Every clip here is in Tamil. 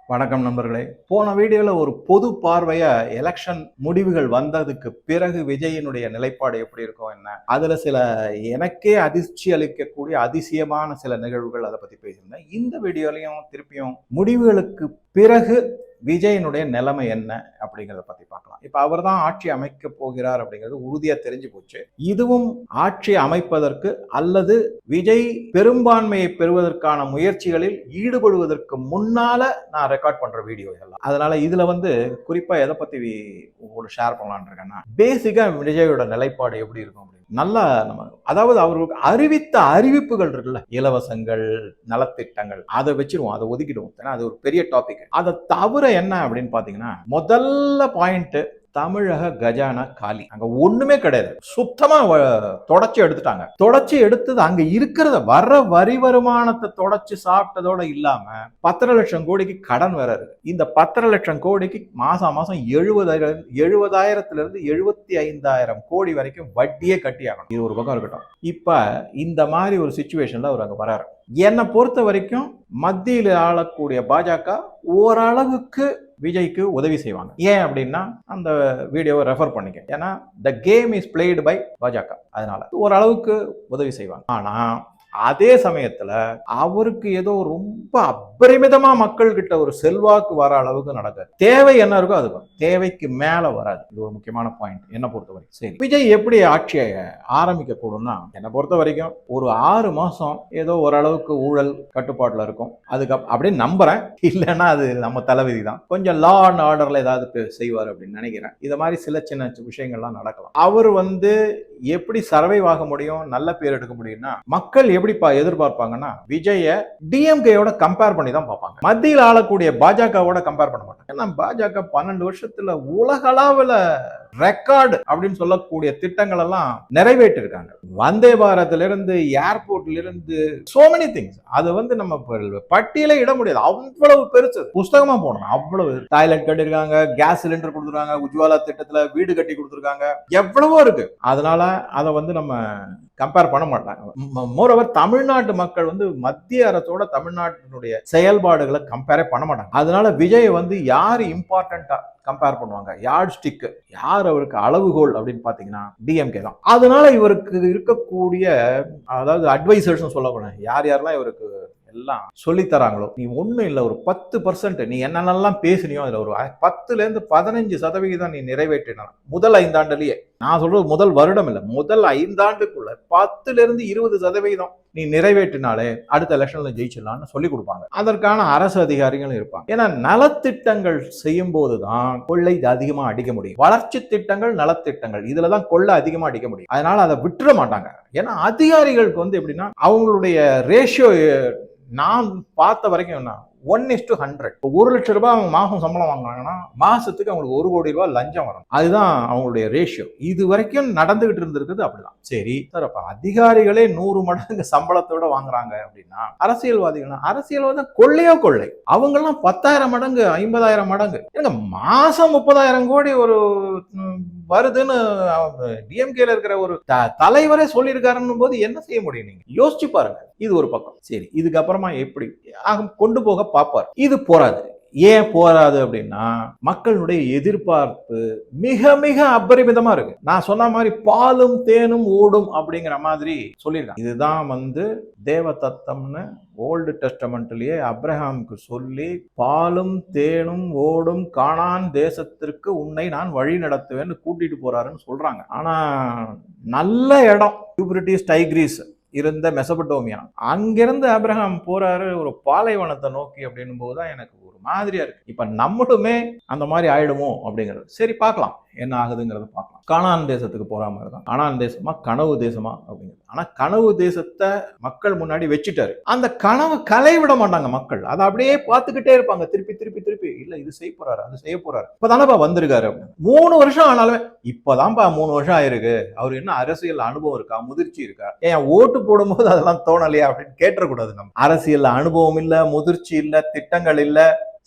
வணக்கம் நண்பர்களே. போன வீடியோல ஒரு பொது பார்வையா எலெக்ஷன் முடிவுகள் வந்ததுக்கு பிறகு விஜயினுடைய நிலைப்பாடு எப்படி இருக்கும் என்ன, அதுல சில எனக்கே அதிர்ச்சி அளிக்கக்கூடிய அதிசயமான சில நிகழ்வுகள் அதை பத்தி பேசியிருந்தேன். இந்த வீடியோலையும் திருப்பியும் முடிவுகளுக்கு பிறகு விஜயனுடைய நிலைமை என்ன அப்படிங்கிறத பத்தி பார்க்கலாம். இப்ப அவர் தான் ஆட்சி அமைக்க போகிறார் அப்படிங்கிறது உறுதியா தெரிஞ்சு போச்சு. இதுவும் ஆட்சி அமைப்பதற்கு அல்லது விஜய் பெரும்பான்மையை பெறுவதற்கான முயற்சிகளில் ஈடுபடுவதற்கு முன்னால நான் ரெக்கார்ட் பண்ற வீடியோ இதெல்லாம். அதனால இதுல குறிப்பா எதை பத்தி உங்களுக்கு ஷேர் பண்ணலான்னு இருக்கேன்னா, பேசிக்கா விஜயோட நிலைப்பாடு எப்படி இருக்கும் நல்லா நம்ம, அதாவது அவருக்கு அறிவித்த அறிவிப்புகள் இருக்குல்ல, இலவசங்கள், நலத்திட்டங்கள், அதை வச்சிருவோம், அதை ஒதுக்கிடுவோம். ஏன்னா அது ஒரு பெரிய டாபிக். அதை தவிர என்ன அப்படின்னு பாத்தீங்கன்னா, முதல்ல பாயிண்ட் தமிழக கஜானா காலி. அங்க ஒண்ணுமே கிடையாது. சுத்தமா தொடச்சி எடுத்துட்டாங்க. தொடச்சி எடுத்தது அங்க இருக்கிறத வர்ற வரி வருமானத்தை தொடச்சு சாப்பிட்டதோட இல்லாம 10 லட்சம் கோடிக்கு கடன் வேற இருக்கு. இந்த 10 லட்சம் கோடிக்கு மாசம் 70,000 இருந்து 75,000 கோடி வரைக்கும் வட்டியே கட்டி ஆகணும். இது ஒரு பக்கம் இருக்கட்டும். இப்ப இந்த மாதிரி ஒரு சிச்சுவேஷன்ல அவர் அங்க வராரு. என்னை பொறுத்த வரைக்கும் மத்தியில் ஆளக்கூடிய பாஜக ஓரளவுக்கு விஜய்க்கு உதவி செய்வாங்க. ஏன் அப்படின்னா அந்த வீடியோவை ரெஃபர் பண்ணிக்க. ஏன்னா the game is played by Bhajaka. அதனால ஓரளவுக்கு உதவி செய்வாங்க. ஆனா அதே சமயத்துல அவருக்கு ஏதோ ரொம்ப அபரிமிதமா மக்கள் கிட்ட ஒரு செல்வாக்கு வர அளவுக்கு நடக்காது. தேவை என்ன இருக்கோ அது தேவைக்கு மேல வராது. இது ஒரு முக்கியமான பாயிண்ட் என்ன பொறுத்த வரைக்கும். சரி, விஜய் எப்படி ஆட்சியை ஆரம்பிக்க கூடும்னா, என்னை பொறுத்த வரைக்கும் ஒரு 6 மாசம் ஏதோ ஓரளவுக்கு ஊழல் கட்டுப்பாட்டுல இருக்கும். அதுக்கு அப்படின்னு நம்புறேன். இல்லைன்னா அது நம்ம தலைவிதி தான். கொஞ்சம் லா அண்ட் ஆர்டர்ல ஏதாவது செய்வார் அப்படின்னு நினைக்கிறேன். இத மாதிரி சில சின்ன விஷயங்கள்லாம் நடக்கலாம். அவர் எப்படி சர்வைவ் ஆக முடியும், நல்ல பேர் எடுக்க முடியும்னா, மக்கள் எப்படி எதிர்பார்ப்பாங்கன்னா, விஜய டிஎம்கேயோட கம்பேர் பண்ணி தான் பார்ப்பாங்க. மத்தியில் ஆளக்கூடிய பாஜகவோட கம்பேர் பண்ண மாட்டாங்க. ஏன்னா பாஜக 12 வருஷத்துல உலகளவுல ரெக்கார்டு அப்படின்னு சொல்லக்கூடிய திட்டங்கள் எல்லாம் நிறைவேற்றிருக்காங்க. வந்தே பாரத்ல இருந்து, ஏர்போர்ட்ல இருந்து, சோ மெனி திங்ஸ். அது நம்ம பட்டியலே இட முடியாது. அவ்வளவு பெருசு, புஸ்தகமா போடணும். அவ்வளவு டாய்லெட் கட்டிருக்காங்க, கேஸ் சிலிண்டர் கொடுத்துருக்காங்க, உஜ்வாலா திட்டத்துல வீடு கட்டி கொடுத்துருக்காங்க, எவ்வளவோ இருக்கு. அதனால அதை நம்ம கம்பேர் பண்ண மாட்டாங்க. மோரோவர் தமிழ்நாட்டு மக்கள் மத்திய அரசோட தமிழ்நாட்டினுடைய செயல்பாடுகளை கம்பேரே பண்ண மாட்டாங்க. அதனால விஜய் யாரு இம்பார்ட்டன்டா கம்பேர் பண்ணுவாங்க, யார்ட் ஸ்டிக், யார் அவருக்கு அளவுகோல் அப்படின்னு பாத்தீங்கன்னா டிஎம்கே தான். அதனால இவருக்கு இருக்கக்கூடிய, அதாவது அட்வைசர்ஸ் சொல்லக்கூடாது, யார் யாரெல்லாம் இவருக்கு எல்லாம் சொல்லி தராங்களோ, நீ ஒண்ணும் இல்ல, ஒரு 10% நீ என்னென்னலாம் பேசினியோ அதுல ஒரு 10-15% நீ நிறைவேற்றினா முதல் 5 ஆண்டுலயே. நான் சொல்றது முதல் வருடம் இல்ல, முதல் 5 ஆண்டுக்குள்ள 10-20% நீ நிறைவேற்றினாலே அடுத்த எலெக்ஷன்ல ஜெயிச்சிடலாம்னு சொல்லி கொடுப்பாங்க. அதற்கான அரசு அதிகாரிகளும் இருப்பாங்க. ஏன்னா நலத்திட்டங்கள் செய்யும் போதுதான் கொள்ளை அதிகமா அடிக்க முடியும். வளர்ச்சி திட்டங்கள், நலத்திட்டங்கள், இதுலதான் கொள்ளை அதிகமா அடிக்க முடியும். அதனால அதை விட்டுற மாட்டாங்க. ஏன்னா அதிகாரிகளுக்கு எப்படின்னா, அவங்களுடைய ரேஷியோ நான் பார்த்த வரைக்கும் என்ன, 1:100. 1 லட்சம் ரூபாய் அவங்க மாசம் சம்பளம் வாங்கினாங்கன்னா மாசத்துக்கு அவங்களுக்கு 1 கோடி ரூபாய் லஞ்சம் வரும். அதுதான் அவங்களுடைய ரேஷியோ. இது வரைக்கும் நடந்துகிட்டு இருந்திருக்குது அப்படிதான். சரி சார், அப்ப அதிகாரிகளே 100 மடங்கு சம்பளத்தோட வாங்குறாங்க அப்படின்னா அரசியல்வாதி கொள்ளையோ கொள்ளை. அவங்க எல்லாம் 10,000 மடங்கு, 50,000 மடங்கு. எனக்கு மாசம் 30,000 கோடி ஒரு வருதுன்னு டிஎம்கேல இருக்கிற ஒரு தலைவரே சொல்லியிருக்காருன்னு போது என்ன செய்ய முடியும்? நீங்க யோசிச்சு பாருங்க. இது ஒரு பக்கம். சரி, இதுக்கப்புறமா எப்படி கொண்டு போக பார்ப்பார். இது போராது. ஏன் போராது அப்படின்னா, மக்களுடைய எதிர்பார்ப்பு மிக மிக அபரிமிதமா இருக்கு. நான் சொன்ன மாதிரி பாலும் தேனும் ஓடும் அப்படிங்கிற மாதிரி சொல்லியிருக்காங்க. இதுதான் தேவ தத்தம்னு ஓல்டு டெஸ்டமெண்ட்லயே அப்ரஹாமுக்கு சொல்லி, பாலும் தேனும் ஓடும் கானான் தேசத்திற்கு உன்னை நான் வழி நடத்துவேன்னு கூட்டிட்டு போறாருன்னு சொல்றாங்க. ஆனா நல்ல இடம் யூப்ரட்டிஸ் டைக்ரீஸ் இருந்த மெசபடோமியா, அங்கிருந்து ஆபிரகாம் போறாரு ஒரு பாலைவனத்தை நோக்கி அப்படின்னும் போதுதான் எனக்கு ஒரு மாதிரியா இருக்கு. இப்ப நம்மளுமே அந்த மாதிரி ஆயிடுமோ அப்படிங்கிறது. சரி, பார்க்கலாம் என்ன ஆகுதுங்கிறத பார்க்கலாம். கானான் தேசத்துக்கு போற மாதிரி தான். கானான் தேசமா கனவு தேசமா அப்படிங்கிறது. ஆனா கனவு தேசத்தை மக்கள் முன்னாடி வச்சுட்டாரு. அந்த கனவு கலை விட மாட்டாங்க மக்கள். அதை அப்படியே பார்த்துக்கிட்டே இருப்பாங்க. திருப்பி திருப்பி திருப்பி, இல்ல இது செய்ய போறாரு, அது செய்ய போறாரு, இப்பதானப்பா வந்திருக்காரு அப்படின்னு. 3 வருஷம் ஆனாலுமே, இப்பதான்ப்பா 3 வருஷம் ஆயிருக்கு, அவர் என்ன அரசியல் அனுபவம் இருக்கா, முதிர்ச்சி இருக்கா, ஏன் ஓட்டு போடும்போது அதெல்லாம் தோணலையா அப்படின்னு கேட்டக்கூடாது. நம்ம அரசியல் அனுபவம் இல்ல, முதிர்ச்சி இல்ல, திட்டங்கள் இல்ல,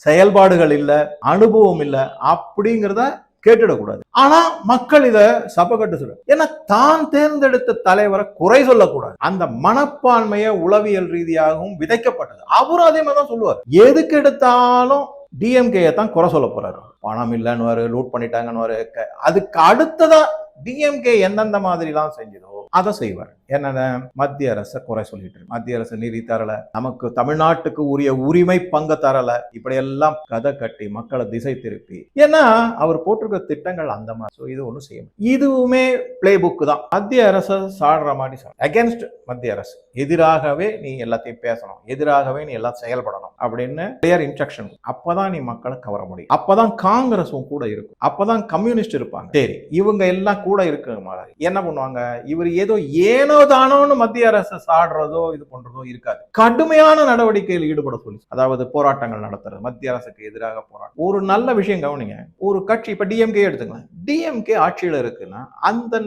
செயல்பாடுகள் இல்ல, அனுபவம் இல்ல அப்படிங்கிறத கேட்டுடக்கூடாது. ஆனா மக்கள் இத சபகட்டு சொல்ல, ஏன்னா தான் தேர்ந்தெடுத்த தலைவரை குறை சொல்லக்கூடாது. அந்த மனப்பான்மைய உளவியல் ரீதியாகவும் விதைக்கப்பட்டது. அவரும் அதே மாதிரிதான் சொல்லுவார். எதுக்கு எடுத்தாலும் டிஎம்கே தான் குறை சொல்ல போறாரு. பணம் இல்லைன்னு லூட் பண்ணிட்டாங்கன்னு. அதுக்கு அடுத்ததா டிஎம்கே எந்தெந்த மாதிரி எல்லாம் செஞ்சதோ அதை செய்வார். என்னென்ன, மத்திய அரசை குறை சொல்லிட்டு, மத்திய அரசு நிதி தரல, நமக்கு தமிழ்நாட்டுக்கு உரிய உரிமை பங்கு தரல, இப்படி எல்லாம் கதை கட்டி மக்களை திசை திருப்பி. ஏன்னா அவர் போட்டிருக்க திட்டங்கள் அந்த மாதிரி. இது ஒண்ணு செய்யணும். இதுவுமே பிளே புக் தான். மத்திய அரசை சாடுற மாதிரி அகேன்ஸ்ட் மத்திய அரசு எதிராகவே நீ எல்லாத்தையும் பேசணும், எதிராகவே நீ எல்லாம் செயல்படணும் அப்படின்னு கிளியர் இன்ஸ்ட்ரக்ஷன். அப்பதான் நீ மக்களை கவர முடியும். அப்பதான் காங்கிரஸும் கூட இருக்கும், அப்பதான் கம்யூனிஸ்ட் இருப்பாங்க. சரி, இவங்க எல்லாம் கூட இருக்க மாதிரி என்ன பண்ணுவாங்க, இவர் ஏதோ ஏனோதானோன்னு மத்திய அரசு சாடுறதோ இது பண்றதோ இருக்காது. கடுமையான நடவடிக்கையில் ஈடுபட சொல்லி, அதாவது போராட்டங்கள் நடத்துறது, மத்திய அரசுக்கு எதிராக போராட்டம். ஒரு நல்ல விஷயம் கவனிங்க, ஒரு கட்சி இப்ப டிஎம்கே எடுத்துக்கலாம், டிஎம்கே ஆட்சியில இருக்குன்னா அந்த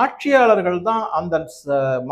ஆட்சியாளர்கள் தான் அந்த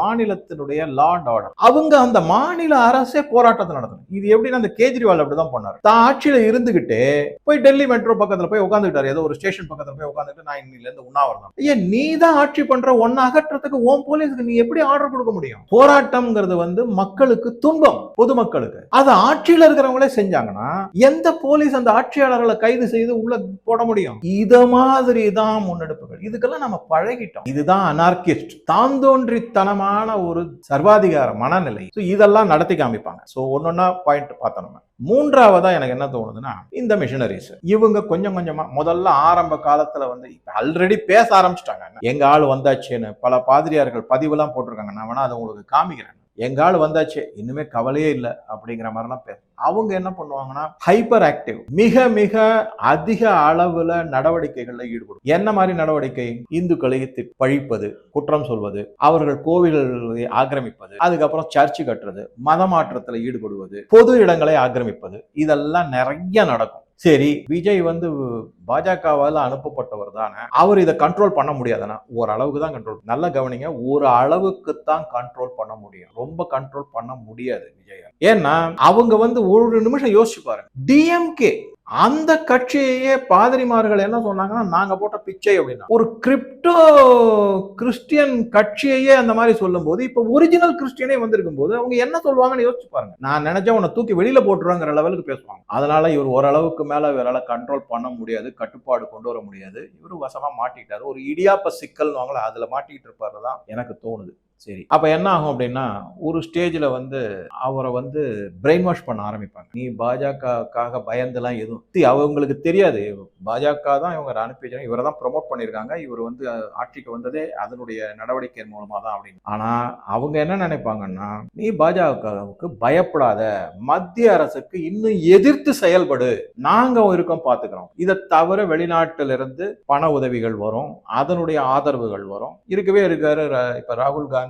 மாநிலத்தினுடைய லா அண்ட் ஆர்டர். அவங்க அந்த மாநில அரசே போராட்டத்தை நடத்தணும். இது எப்படின்னா அந்த கேஜ்ரிவால் அப்படிதான் பண்ணாரு. தான் ஆட்சியில இருந்துகிட்டு போய் டெல்லி மெட்ரோ பக்கத்துல போய் உட்காந்துக்கிட்டாரு, ஏதோ ஒரு ஸ்டேஷன் பக்கத்துல போய் உட்காந்துட்டு நான் இன்னில இருந்து உண்ணாவிரதம். ஏன் நீ தான் ஆட்சி பண்ற, ஒன்னு அகற்றத்துக்கு ஓம் போலீஸ்க்கு நீ எப்படி ஆர்டர் கொடுக்க முடியும்? போராட்டம்ங்கிறது மக்களுக்கு துன்பம், பொதுமக்களுக்கு. அது ஆட்சியில இருக்கிறவங்களே செஞ்சாங்கன்னா எந்த போலீஸ் அந்த ஆட்சியாளர்களை கைது செய்து உள்ள போட முடியும்? இத மாதிரி தான் முன்னெடுப்புகள். இதுக்கெல்லாம் நம்ம பழகிட்டோம். இதுதான் அனார்கிஸ்ட், தாந்தோன்றித்தனமான ஒரு சர்வாதிகார மனநிலை. இதெல்லாம் நடத்தி காமிப்பாங்க. ஒன்னொன்னா பாயிண்ட் பார்த்தோம். மூன்றாவதா எனக்கு என்ன தோணுதுன்னா, இந்த மிஷனரிஸ் இவங்க கொஞ்சம் கொஞ்சமா முதல்ல ஆரம்ப காலத்துல ஆல்ரெடி பேச ஆரம்பிச்சிட்டாங்க. எங்க ஆள் வந்தாச்சுன்னு பல பாதிரியார்கள் பதிவுலாம் போட்டிருக்காங்க. நான் வேணா அதை உங்களுக்கு காமிக்கிறேன். எங்க ஆள் வந்தாச்சு, இன்னுமே கவலையே இல்லை அப்படிங்கிற மாதிரிலாம் பேச. அவங்க என்ன பண்ணுவாங்கன்னா ஹைப்பர் ஆக்டிவ், மிக மிக அதிக அளவுல நடவடிக்கைகள்ல ஈடுபடும். என்ன மாதிரி நடவடிக்கை? இந்துக்களை பழிப்பது, குற்றம் சொல்வது, அவர்கள் கோவில்களை ஆக்கிரமிப்பது, அதுக்கப்புறம் சர்ச்சு கட்டுறது, மத மாற்றத்துல ஈடுபடுவது, பொது இடங்களை ஆக்கிரமிப்பது, இதெல்லாம் நிறைய நடக்கும். சரி, விஜய் பாஜகவால் அனுப்பப்பட்டவர் தானே, அவர் இதை கண்ட்ரோல் பண்ண முடியாதுன்னா ஓரளவுக்கு தான் கண்ட்ரோல். நல்லா கவனிங்க, ஒரு அளவுக்கு தான் கண்ட்ரோல் பண்ண முடியும், ரொம்ப கண்ட்ரோல் பண்ண முடியாது விஜய். ஏன்னா அவங்க ஒரு நிமிஷம் யோசிச்சு பாருங்க, டிஎம்கே அந்த கட்சியே பாதிரிமார்கள் என்ன சொன்னாங்கன்னா, நாங்க போட்ட பிச்சை அப்படின்னா, ஒரு கிரிப்டோ கிறிஸ்டியன் கட்சியையே அந்த மாதிரி சொல்லும் போது, இப்ப ஒரிஜினல் கிறிஸ்டியனே வந்திருக்கும் போது அவங்க என்ன சொல்லுவாங்கன்னு யோசிச்சு பாருங்க. நான் நினைச்சா உன்னை தூக்கி வெளியில போட்டுருவாங்கிற லெவலுக்கு பேசுவாங்க. அதனால இவர் ஓரளவுக்கு மேல இவரால் கண்ட்ரோல் பண்ண முடியாது, கட்டுப்பாடு கொண்டு வர முடியாது. இவரு வசமா மாட்டிக்கிட்டாரு. ஒரு இடியாப்ப சிக்கல் அதுல மாட்டிக்கிட்டு இருப்பாருதான் எனக்கு தோணுது. சரி, அப்ப என்ன ஆகும் அப்படின்னா, ஒரு ஸ்டேஜ்ல அவரை பிரெயின் வாஷ் பண்ண ஆரம்பிப்பாங்க. நீ பாஜகவுக்காக பயந்தெல்லாம் எதுவும் அவங்களுக்கு தெரியாது. பாஜக தான் இவங்க அனுப்பி வச்சாங்க, இவரை தான் ப்ரொமோட் பண்ணியிருக்காங்க, இவர் ஆட்சிக்கு வந்ததே அதனுடைய நடவடிக்கை மூலமா தான் அப்படின்னு. ஆனா அவங்க என்ன நினைப்பாங்கன்னா, நீ பாஜகவுக்கு பயப்படாத, மத்திய அரசுக்கு இன்னும் எதிர்த்து செயல்படு, நாங்க இருக்கோம் பாத்துக்கிறோம். இதை தவிர வெளிநாட்டில இருந்து பண உதவிகள் வரும், அதனுடைய ஆதரவுகள் வரும். இருக்கவே இருக்காரு இப்ப ராகுல் காந்தி.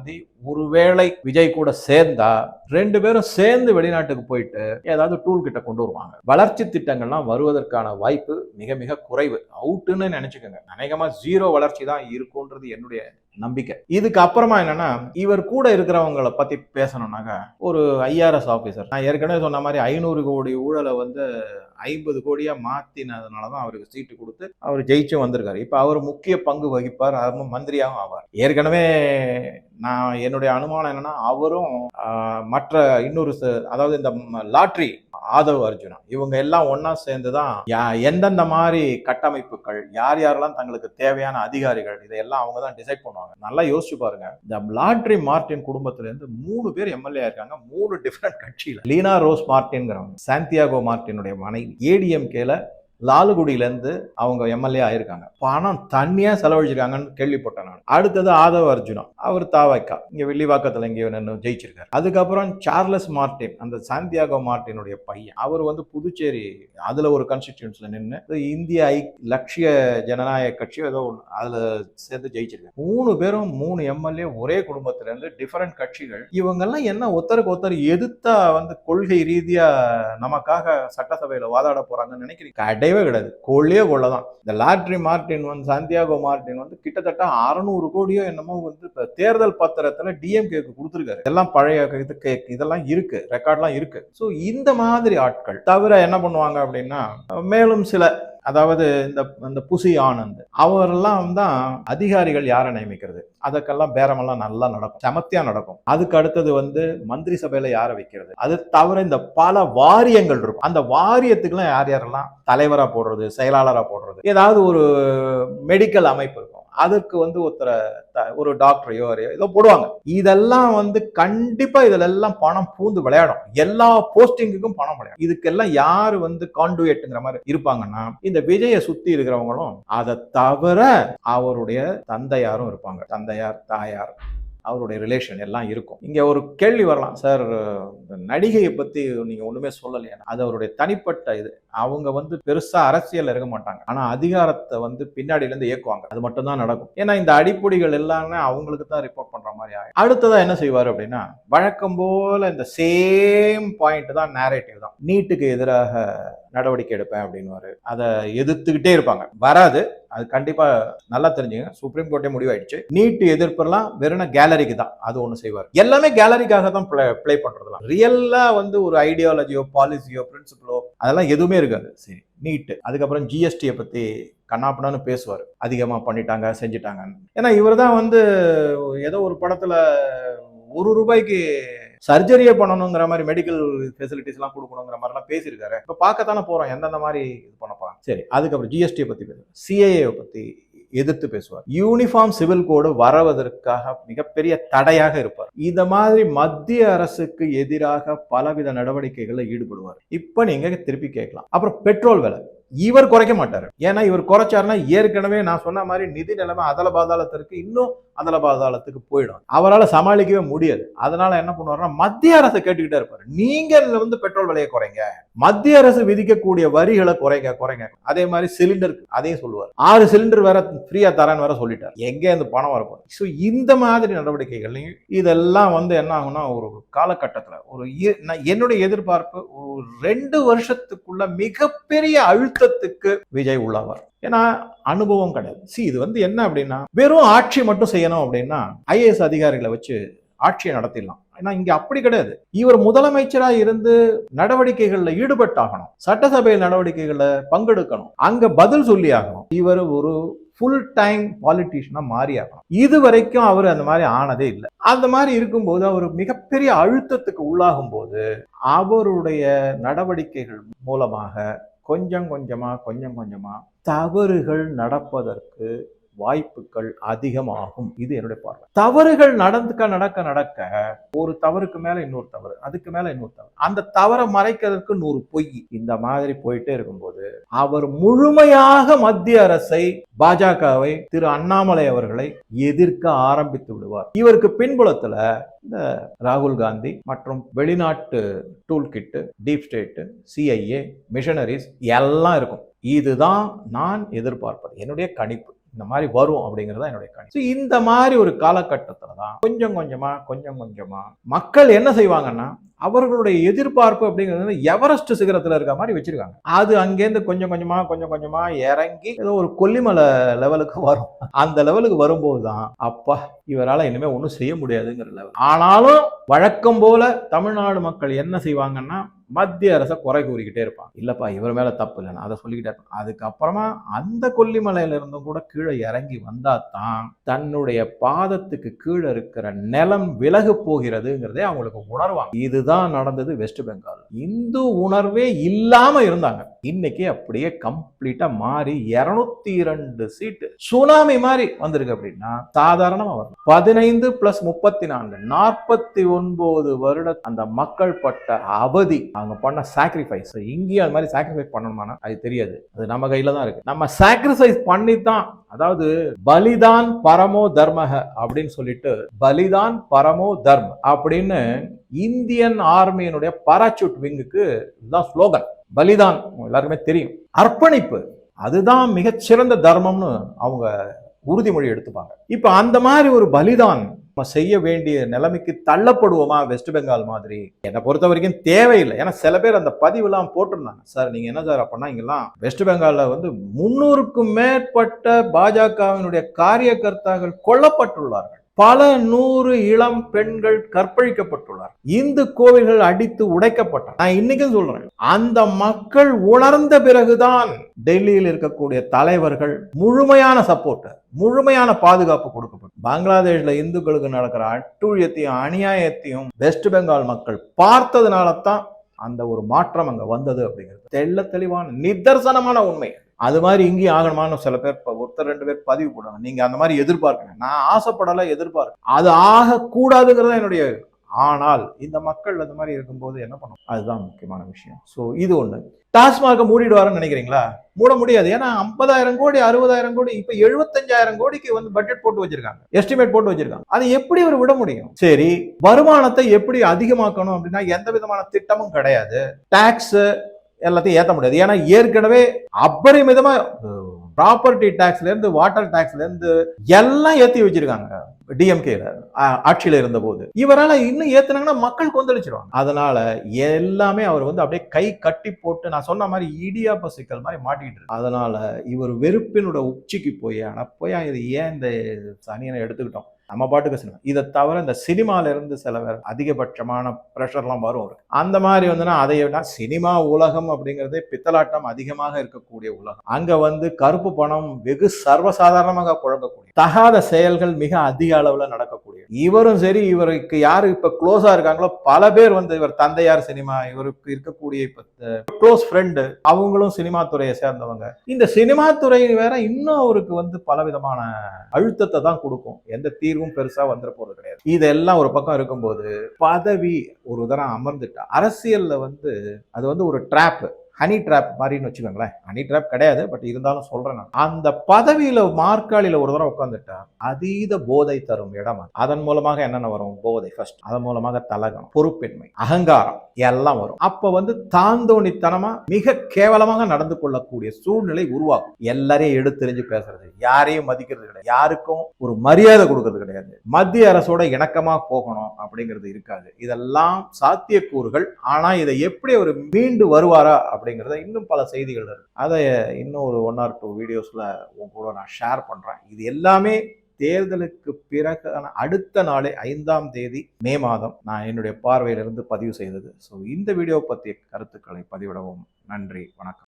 ஒருவேளை விஜய் கூட சேர்ந்தா ரெண்டு பேரும் சேர்ந்து வெளிநாட்டுக்கு போயிட்டு ஏதாவது டூல் கிட்ட கொண்டு வருவாங்க. வளர்ச்சி திட்டங்கள்லாம் வருவதற்கான வாய்ப்பு மிக மிக குறைவு. அவுட்டுன்னு நினைச்சுக்கோங்க. அநேகமா 0 வளர்ச்சி தான் இருக்கும்ன்றது என்னுடைய நம்பிக்கை. இதுக்கு அப்புறமா என்னன்னா, இவர் கூட இருக்கிறவங்களை பத்தி பேசணும்னாக்க, ஒரு ஐஆர்எஸ் ஆபீசர், நான் ஏற்கனவே சொன்ன மாதிரி 500 கோடி ஊழலை 50 கோடியா மாத்தினதுனாலதான் அவருக்கு சீட்டு கொடுத்து அவர் ஜெயிச்சும் வந்திருக்காரு. இப்ப அவர் முக்கிய பங்கு வகிப்பார், மந்திரியாகவும் ஆவார். ஏற்கனவே நான் என்னுடைய அனுமானம் என்னன்னா, அவரும் மற்ற இன்னொரு அதாவது இந்த லாட்ரி ஆதவ் அர்ஜுனா இவங்க எல்லாம் ஒன்னா சேர்ந்துதான் எந்தெந்த மாதிரி கட்டமைப்புகள், யார் யாரெல்லாம் தங்களுக்கு தேவையான அதிகாரிகள், இதையெல்லாம் அவங்க தான் டிசைட் பண்ணுவாங்க. நல்லா யோசிச்சு பாருங்க, இந்த லாட்ரி மார்டின் குடும்பத்துல இருந்து 3 பேர் எம்எல்ஏ இருக்காங்க, 3 டிஃபரெண்ட் கட்சியில. லீனா ரோஸ் மார்டின்ங்கிறவங்க சாந்தியாகோ மார்டினுடைய மனைவி, ஏடிஎம்கேல லாலுகுடியில இருந்து அவங்க எம்எல்ஏ ஆயிருக்காங்க. பணம் தண்ணியா செலவழிச்சிருக்காங்கன்னு கேள்விப்பட்டேன் நான். அடுத்தது ஆதவ் அர்ஜுனா, அவர் தாவைக்கா இங்க வில்லிவாக்கத்துல இங்க ஜெயிச்சிருக்காரு. அதுக்கப்புறம் சார்லஸ் மார்டின், அந்த சாந்தியாகோ மார்டினுடைய பையன், அவர் புதுச்சேரி அதுல ஒரு கான்ஸ்டிடியூன்ஸ்ல நின்று இந்திய லட்சிய ஜனநாயக கட்சி ஏதோ அதுல சேர்ந்து ஜெயிச்சிருக்காரு. 3 பேரும் 3 எம்எல்ஏ ஒரே குடும்பத்துல இருந்து டிஃபரெண்ட் கட்சிகள். இவங்க எல்லாம் என்ன ஒருத்தருக்கு ஒருத்தர் எதிர்த்தா கொள்கை ரீதியா நமக்காக சட்டசபையில வாதாட போறாங்கன்னு நினைக்கிறீங்க? கிடையவே கிடையாது. கொள்ளையே கொள்ளதான். இந்த லாட்ரி மார்டின் சாந்தியாகோ மார்டின் கிட்டத்தட்ட 600 கோடியோ என்னமோ தேர்தல் பத்திரத்துல டிஎம்கேக்கு கொடுத்திருக்காரு. எல்லாம் பழைய இதெல்லாம் இருக்கு, ரெக்கார்ட்லாம் இருக்கு. சோ இந்த மாதிரி ஆட்கள் தவிர என்ன பண்ணுவாங்க அப்படின்னா, மேலும் சில அதாவது இந்த புசி ஆனந்த் அவரெல்லாம் தான் அதிகாரிகள் யாரை நியமிக்கிறது, அதுக்கெல்லாம் பேரமெல்லாம் நல்லா நடக்கும், சமத்தியா நடக்கும். அதுக்கு அடுத்தது மந்திரி சபையில யாரை வைக்கிறது, அது தவிர இந்த பல வாரியங்கள் இருக்கும். அந்த வாரியத்துக்குலாம் யார் யாரெல்லாம் தலைவரா போடுறது, செயலாளரா போடுறது, ஏதாவது ஒரு மெடிக்கல் அமைப்பு இருக்கும், அதற்கு ஒருத்தர ஒரு டாக்டரையோ ஏதோ போடுவாங்க. இதெல்லாம் கண்டிப்பா இதுல எல்லாம் பணம் பூந்து விளையாடும். எல்லா போஸ்டிங்குக்கும் பணம் விளையாடும். இதுக்கெல்லாம் யாரு கான்டுவேட்ங்கிற மாதிரி இருப்பாங்கன்னா இந்த விஜயை சுத்தி இருக்கிறவங்களும், அதை தவிர அவருடைய தந்தையாரும் இருப்பாங்க. தந்தையார், தாயார், அவருடைய ரிலேஷன் எல்லாம் இருக்கும். இங்க ஒரு கேள்வி வரலாம், சார் நடிகையை பத்தி நீங்க ஒண்ணுமே சொல்லலையா? அது அவருடைய தனிப்பட்ட இது. அவங்க பெருசா அரசியல் இருக்க மாட்டாங்க, ஆனா அதிகாரத்தை பின்னாடில இருந்து இயக்குவாங்க. அது மட்டும் தான் நடக்கும். ஏன்னா இந்த அடிப்பொடிகள் எல்லாமே அவங்களுக்கு தான் ரிப்போர்ட் பண்ற மாதிரி ஆகும். அடுத்ததா என்ன செய்வாரு அப்படின்னா, வழக்கம் போல இந்த சேம் பாயிண்ட் தான், நேரேட்டிவ் தான். நீட்டுக்கு எதிராக நடவடிக்கை எடுப்பேன் அப்படின்னு அதை எதிர்த்துக்கிட்டே இருப்பாங்க. வராது, அது கண்டிப்பா நல்லா தெரிஞ்சுங்க. சுப்ரீம் கோர்ட்டே முடிவாயிடுச்சு, நீட் எதிர்ப்பெல்லாம் வெறும் கேலரிக்கு தான். அது ஒண்ணு செய்வார். எல்லாமே கேலரிக்காக தான் பிளே பண்றதுலாம். ரியல்லா ஒரு ஐடியாலஜியோ, பாலிசியோ, பிரின்சிபலோ அதெல்லாம் எதுவுமே இருக்காது. சரி, நீட், அதுக்கப்புறம் ஜிஎஸ்டியை பத்தி கண்ணாப்பண்ணு பேசுவார். அதிகமா பண்ணிட்டாங்க, செஞ்சுட்டாங்க. ஏன்னா இவர் தான் ஏதோ ஒரு படத்துல ₹1 சர்ஜரியே பண்ணணுங்கிற மாதிரி, மெடிக்கல் ஃபெசிலிட்டிஸ் எல்லாம் கொடுக்கணுங்கிற மாதிரி எல்லாம் பேசியிருக்காரு. இப்ப பார்க்கத்தானே போறோம் எந்தெந்த மாதிரி இது பண்ண போறாங்க. சரி, அதுக்கப்புறம் ஜிஎஸ்டியை பத்தி பேசுவார், சிஏஏ பத்தி எதிர்த்து பேசுவார், யூனிஃபார்ம் சிவில் கோடு வருவதற்காக மிகப்பெரிய தடையாக இருப்பார். இந்த மாதிரி மத்திய அரசுக்கு எதிராக பலவித நடவடிக்கைகளில் ஈடுபடுவார். இப்ப நீங்க திருப்பி கேட்கலாம், அப்புறம் பெட்ரோல் விலை இவர் குறைக்க மாட்டாரு. ஏன்னா இவர் குறைச்சாருன்னா ஏற்கனவே நான் சொன்ன மாதிரி நிதி நிலைமை அதல பாதாளத்திற்கு இன்னும் அதல பாதாளத்துக்கு போயிடும். அவரால் சமாளிக்கவே முடியாது. அதனால என்ன பண்ணுவாருன்னா, மத்திய அரசை கேட்டுக்கிட்டே இருப்பாரு, நீங்க பெட்ரோல் விலையை குறைங்க, மத்திய அரசு விதிக்கக்கூடிய வரிகளை குறைங்க. அதே மாதிரி சிலிண்டருக்கு அதையும் சொல்லுவார். 6 சிலிண்டர் வேற ஃப்ரீயா தரேன்னு வேற சொல்லிட்டார். எங்க இந்த பணம் வரப்போகுது? ஸோ இந்த மாதிரி நடவடிக்கைகள்லையும் இதெல்லாம் என்ன ஆகும்னா, ஒரு காலகட்டத்தில் என்னுடைய எதிர்பார்ப்பு ஒரு 2 வருஷத்துக்குள்ள மிகப்பெரிய அழுத்தத்துக்கு விஜய் உள்ளாவார். ஏன்னா அனுபவம் கிடையாது. இது என்ன அப்படின்னா, வெறும் ஆட்சி மட்டும் செய்யணும் அப்படின்னா ஐஏஎஸ் அதிகாரிகளை வச்சு ஆட்சியை நடத்திடலாம். ஏன்னா இங்க அப்படி கிடையாது. இவர் முதலமைச்சரா இருந்து நடவடிக்கைகள்ல ஈடுபட்டாகணும், சட்டசபை நடவடிக்கைகள்ல பங்கெடுக்கணும், அங்க பதில் சொல்லி ஆகணும். இவர் ஒரு ஃபுல் டைம் பாலிட்டிஷியனா மாறி ஆகணும். இது வரைக்கும் அவர் அந்த மாதிரி ஆனதே இல்லை. அந்த மாதிரி இருக்கும்போது அவர் மிகப்பெரிய அழுத்தத்துக்கு உள்ளாகும் போது அவருடைய நடவடிக்கைகள் மூலமாக கொஞ்சம் கொஞ்சமா தவறுகள் நடப்பதற்கு வாய்ப்புகள் அதிகமாகும். இது என்னுடைய பார்வை. தவறுகள் நடக்க ஒரு தவறுக்கு மேல இன்னொரு தவறு, அதுக்கு மேல இன்னொரு தவறு, அந்த தவறை மறைக்கிறதுக்கு 100 பொய், இந்த மாதிரி போயிட்டே இருக்கும்போது அவர் முழுமையாக மத்திய அரசை, பாஜகவை, திரு அண்ணாமலை அவர்களை எதிர்க்க ஆரம்பித்து விடுவார். இவருக்கு பின்புலத்துல இந்த ராகுல் காந்தி மற்றும் வெளிநாட்டு டூல் கிட்டு, டீப் ஸ்டேட், சிஐஏ, மிஷனரிஸ் எல்லாம் இருக்கும். இதுதான் நான் எதிர்பார்ப்பது, என்னுடைய கணிப்பு. இந்த மாதிரி வரும் அப்படிங்கிறது தான் என்னுடைய கணிப்பு. இந்த மாதிரி ஒரு காலகட்டத்துல தான் கொஞ்சம் கொஞ்சமா மக்கள் என்ன செய்வாங்கன்னா, அவர்களுடைய எதிர்பார்ப்பு அப்படிங்கிறது எவரெஸ்ட் சிகரத்துல இருக்க மாதிரி வச்சிருக்காங்க. அது அங்கேருந்து கொஞ்சம் கொஞ்சமா இறங்கி ஏதோ ஒரு கொல்லிமலை லெவலுக்கு வரும். அந்த லெவலுக்கு வரும்போதுதான் அப்பா இவரால் இனிமே ஒன்றும் செய்ய முடியாதுங்கிற லெவல். ஆனாலும் வழக்கம் போல தமிழ்நாடு மக்கள் என்ன செய்வாங்கன்னா, மத்திய அரசை குறை கூறிக்கிட்டே இருப்பாங்க. இல்லப்பா இவர் மேல தப்பு இல்லைன்னு அதை சொல்லிக்கிட்டே இருப்பாங்க. அதுக்கப்புறமா அந்த கொல்லிமலையில இருந்தும் கூட கீழே இறங்கி வந்தா தான் தன்னுடைய பாதத்துக்கு கீழே இருக்கிற நிலம் விலகு போகிறதுங்கிறதே அவங்களுக்கு உணர்வாங்க. இதுதான் நடந்தது வெஸ்ட் பெங்கால். இந்து உணர்வே இல்லாம இருந்தாங்க. இன்னைக்கு அப்படியே கம்ப்ளீட்டா மாறி 202 சீட்டு சுனாமி மாதிரி வந்திருக்கு. அப்படின்னா சாதாரணமா வரும். 15 + 34 49 வருட அந்த மக்கள் பட்ட அவதி, அவங்க பண்ண சாக்ரிஃபைஸ், இங்கேயும் அது மாதிரி சாக்ரிஃபைஸ் பண்ணணுமானா அது தெரியாது. அது நம்ம கையில தான் இருக்கு. நம்ம சாக்ரிஃபைஸ் பண்ணித்தான், அதாவது பலிதான் பரமோ தர்மக அப்படின்னு சொல்லிட்டு, பலிதான் பரமோ தர்ம அப்படின்னு இந்தியன் ஆர்மியினுடைய பாராசூட் விங்குக்கு இதுதான் ஸ்லோகன். பலிதான் எல்லாருக்குமே தெரியும். அர்ப்பணிப்பு அதுதான் மிகச்சிறந்த தர்மம்னு அவங்க உறுதிமொழி எடுத்துப்பாங்க. இப்ப அந்த மாதிரி ஒரு பலிதான் செய்ய வேண்டிய நிலைமைக்கு தள்ளப்படுவோமா வெஸ்ட் பெங்கால் மாதிரி? என்னை பொறுத்த வரைக்கும் தேவையில்லை. ஏன்னா சில பேர் அந்த பதிவுலாம் போட்டிருந்தாங்க, சார் நீங்க என்ன சார் அப்படின்னா, இங்கெல்லாம் வெஸ்ட் பெங்கால்ல 300க்கும் மேற்பட்ட பாஜகவினுடைய காரியகர்த்தாக்கள் கொல்லப்பட்டுள்ளார்கள். பல 100 இளம் பெண்கள் கற்பழிக்கப்பட்டுள்ளார். இந்து கோவில்கள் அடித்து உடைக்கப்பட்டன. நான் இன்னைக்கும் சொல்றேன், அந்த மக்கள் உணர்ந்த பிறகுதான் டெல்லியில் இருக்கக்கூடிய தலைவர்கள் முழுமையான சப்போர்ட், முழுமையான பாதுகாப்பு கொடுக்கப்படும். பங்களாதேஷ்ல இந்துக்களுக்கு நடக்கிற அட்டூழியத்தையும் அநியாயத்தையும் வெஸ்ட் பெங்கால் மக்கள் பார்த்ததுனால தான் அந்த ஒரு மாற்றம் அங்க வந்தது அப்படிங்கிறது தெள்ள தெளிவான நிதர்சனமான உண்மை. அது மாதிரி இங்கேயும் ஆகணுமான்னு சில பேர் ஒருத்தர் 2 பேர் பதிவு போடுறாங்க. நீங்க அந்த மாதிரி எதிர்பார்க்கணும். நான் ஆசைப்படல, எதிர்பார்க்க அது ஆகக்கூடாதுங்கிறது என்னுடைய. ஆனால் இந்த மக்கள் அந்த மாதிரி இருக்கும்போது என்ன பண்ணும், அதுதான் முக்கியமான விஷயம். ஸோ இது ஒண்ணு. டாஸ்மாக மூடிடுவாருன்னு நினைக்கிறீங்களா? மூட முடியாது. ஏன்னா 50,000 கோடி 60,000 கோடி இப்ப 75,000 கோடிக்கு வந்து பட்ஜெட் போட்டு வச்சிருக்காங்க, எஸ்டிமேட் போட்டு வச்சிருக்காங்க. அதை எப்படி அவர் விட முடியும்? சரி, வருமானத்தை எப்படி அதிகமாக்கணும் அப்படின்னா எந்த விதமான திட்டமும் கிடையாது. டாக்ஸ் எல்லாத்தையும் ஏற்ற முடியாது. ஏன்னா ஏற்கனவே அபரிமிதமா ப்ராப்பர்ட்டி டாக்ஸ்ல இருந்து வாட்டர் டாக்ஸ்ல இருந்து எல்லாம் ஏத்தி வச்சிருக்காங்க டிஎம்கேல ஆட்சியில இருந்த போது. இவரால இன்னும் ஏத்துனாங்கன்னா மக்கள் கொந்தளிச்சிருவாங்க. அதனால எல்லாமே அவர் வந்து அப்படியே கை கட்டி போட்டு நான் சொன்ன மாதிரி இடியாப்ப சிக்கல் மாதிரி மாட்டிக்கிட்டு இருக்கு. அதனால இவர் வெறுப்பினோட உச்சிக்கு போய் இது ஏன் இந்த சனியனை எடுத்துக்கிட்டோம், நம்ம பாட்டுக்கு சினிமா. இதை தவிர இந்த சினிமால இருந்து சில பேர் அதிகபட்சமான ப்ரெஷர்லாம் வரும். அந்த மாதிரி வந்துன்னா அதை விட சினிமா உலகம் அப்படிங்கிறதே பித்தலாட்டம் அதிகமாக இருக்கக்கூடிய உலகம். அங்க வந்து கருப்பு பணம் வெகு சர்வசாதாரணமாக புழங்கக்கூடிய, தகாத செயல்கள் மிக அதிக அளவுல நடக்கக்கூடிய. இவரும் சரி, இவருக்கு யாரு இப்ப க்ளோஸா இருக்காங்களோ பல பேர் வந்து இவர் தந்தையார் சினிமா, இவருக்கு இருக்கக்கூடிய இப்ப க்ளோஸ் ஃப்ரெண்டு, அவங்களும் சினிமா துறையை சேர்ந்தவங்க. இந்த சினிமா துறை வேற இன்னும் அவருக்கு வந்து பலவிதமான அழுத்தத்தை தான் கொடுக்கும். எந்த தீர்வும் பெருசா வந்துட போறது கிடையாது. இதெல்லாம் ஒரு பக்கம் இருக்கும்போது பதவி ஒரு தரம் அமர்ந்துட்டா அரசியல்ல வந்து அது வந்து ஒரு ட்ராப், ஹனி ட்ராப் மாதிரின்னு வச்சுக்கோங்களேன். ஹனி ட்ராப் கிடையாது, பட் இருந்தாலும் சொல்றேன் நான். அந்த பதவியில மார்க்காலில ஒரு தடவை உட்காந்துட்டா அதீத போதை தரும் இடம். அதன் மூலமாக என்னென்ன வரும்? போதை ஃபர்ஸ்ட். அதன் மூலமாக தலகம், பொறுப்பின்மை, அகங்காரம் எல்லாம் வரும். அப்ப வந்து தாந்தோணித்தனமா மிக கேவலமாக நடந்து கொள்ளக்கூடிய சூழ்நிலை உருவாகும். எல்லாரையும் எடுத்தெறிஞ்சு பேசுறது, யாரையும் மதிக்கிறது கிடையாது, யாருக்கும் ஒரு மரியாதை கொடுக்கறது கிடையாது, மத்திய அரசோட இணக்கமா போகணும் அப்படிங்கிறது இருக்காது. இதெல்லாம் சாத்தியக்கூறுகள். ஆனா இதை எப்படி அவர் மீண்டு வருவாரா அப்படிங்கிறத இன்னும் பல செய்திகள் இருக்கு. அதை இன்னும் ஒரு 1 or 2 வீடியோஸ்ல உங்க கூட நான் ஷேர் பண்றேன். இது எல்லாமே தேர்தலுக்கு பிறகு அடுத்த நாளே 5ஆம் தேதி மே மாதம் நான் என்னுடைய பார்வையிலிருந்து பதிவு செய்தது. ஸோ இந்த வீடியோ பற்றிய கருத்துக்களை பதிவிடவும். நன்றி, வணக்கம்.